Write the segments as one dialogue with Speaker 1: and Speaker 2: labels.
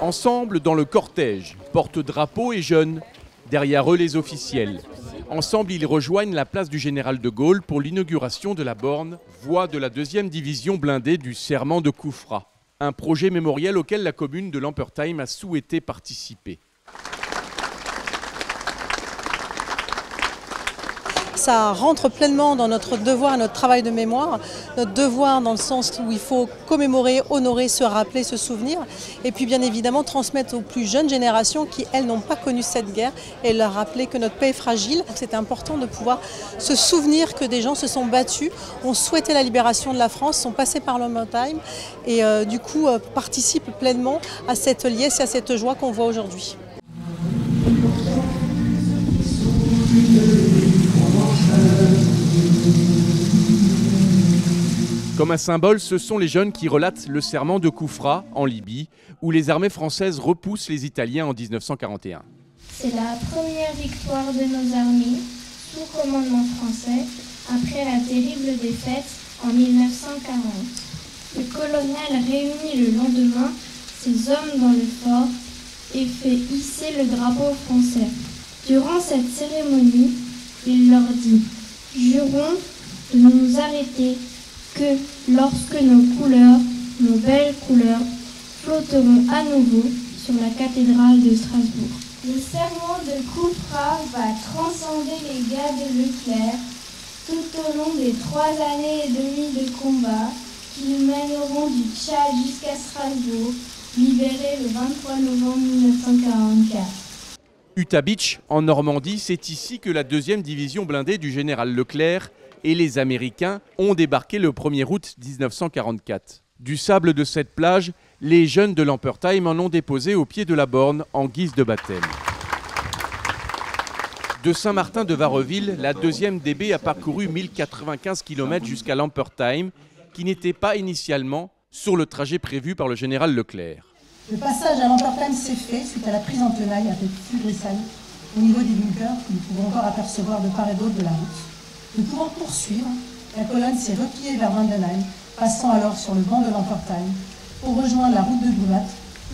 Speaker 1: Ensemble dans le cortège, porte-drapeau et jeunes, derrière eux les officiels. Ensemble, ils rejoignent la place du Général de Gaulle pour l'inauguration de la borne voie de la 2e division blindée du serment de Koufra. Un projet mémoriel auquel la commune de Lampertheim a souhaité participer.
Speaker 2: Ça rentre pleinement dans notre devoir et notre travail de mémoire. Notre devoir dans le sens où il faut commémorer, honorer, se rappeler, se souvenir. Et puis bien évidemment transmettre aux plus jeunes générations qui, elles, n'ont pas connu cette guerre et leur rappeler que notre paix est fragile. C'est important de pouvoir se souvenir que des gens se sont battus, ont souhaité la libération de la France, sont passés par Lampertheim et du coup participent pleinement à cette liesse et à cette joie qu'on voit aujourd'hui.
Speaker 1: Comme un symbole, ce sont les jeunes qui relatent le serment de Koufra, en Libye, où les armées françaises repoussent les Italiens en 1941.
Speaker 3: C'est la première victoire de nos armées, sous commandement français, après la terrible défaite en 1940. Le colonel réunit le lendemain ses hommes dans le fort et fait hisser le drapeau français. Durant cette cérémonie, il leur dit « Jurons de ne nous arrêter que lorsque nos couleurs, nos belles couleurs, flotteront à nouveau sur la cathédrale de Strasbourg. » Le serment de Koufra va transcender les guerres de Leclerc tout au long des 3 années et demie de combat qui nous mèneront du Tchad jusqu'à Strasbourg, libéré le 23 novembre 1944.
Speaker 1: Utah Beach, en Normandie, c'est ici que la 2e division blindée du général Leclerc et les Américains ont débarqué le 1er août 1944. Du sable de cette plage, les jeunes de Lampertheim en ont déposé au pied de la borne en guise de baptême. De Saint-Martin de Varreville, la 2e DB a parcouru 1095 km jusqu'à Lampertheim, qui n'était pas initialement sur le trajet prévu par le général Leclerc.
Speaker 2: Le passage à Lampertheim s'est fait suite à la prise en tenaille avec Fugrisal au niveau des bunkers que nous pouvons encore apercevoir de part et d'autre de la route. Nous pouvons poursuivre. La colonne s'est repliée vers Vandenheim, passant alors sur le banc de Lampertheim pour rejoindre la route de Douvat,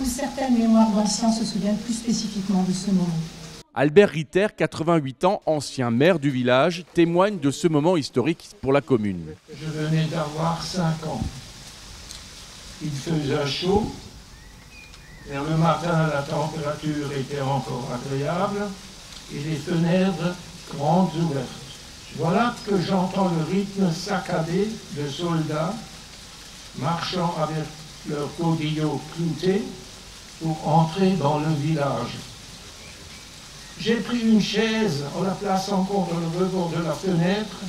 Speaker 2: où certaines mémoires d'anciens se souviennent plus spécifiquement de ce moment.
Speaker 1: Albert Ritter, 88 ans, ancien maire du village, témoigne de ce moment historique pour la commune.
Speaker 4: Je venais d'avoir 5 ans. Il faisait chaud. Vers le matin, la température était encore agréable et les fenêtres grandes ouvertes. Voilà que j'entends le rythme saccadé de soldats marchant avec leurs godillots cloutés pour entrer dans le village. J'ai pris une chaise en la plaçant contre le rebord de la fenêtre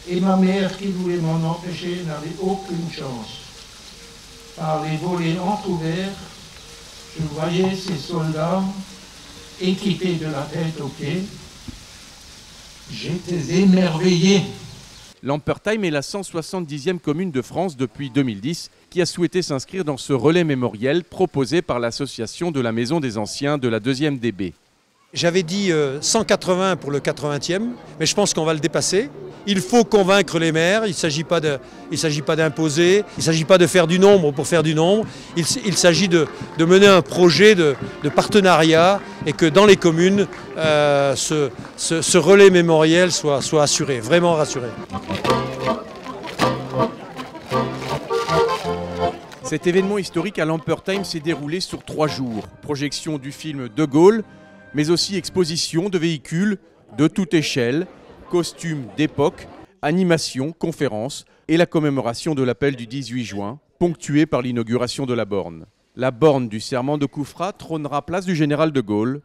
Speaker 4: et ma mère qui voulait m'en empêcher n'avait aucune chance. Par les volets entrouverts, je voyais ces soldats équipés de la tête aux pieds. J'étais émerveillé.
Speaker 1: Lampertheim est la 170e commune de France depuis 2010 qui a souhaité s'inscrire dans ce relais mémoriel proposé par l'association de la Maison des Anciens de la 2e DB.
Speaker 5: J'avais dit 180 pour le 80e, mais je pense qu'on va le dépasser. Il faut convaincre les maires, il ne s'agit pas d'imposer, il ne s'agit pas de faire du nombre pour faire du nombre, il s'agit de mener un projet de partenariat et que dans les communes, ce relais mémoriel soit assuré, vraiment rassuré.
Speaker 1: Cet événement historique à Lampertheim s'est déroulé sur 3 jours. Projection du film De Gaulle, mais aussi exposition de véhicules de toute échelle, costumes d'époque, animations, conférences et la commémoration de l'appel du 18 juin, ponctuée par l'inauguration de la borne. La borne du serment de Koufra trônera place du général de Gaulle,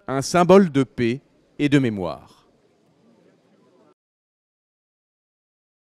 Speaker 1: un symbole de paix et de mémoire.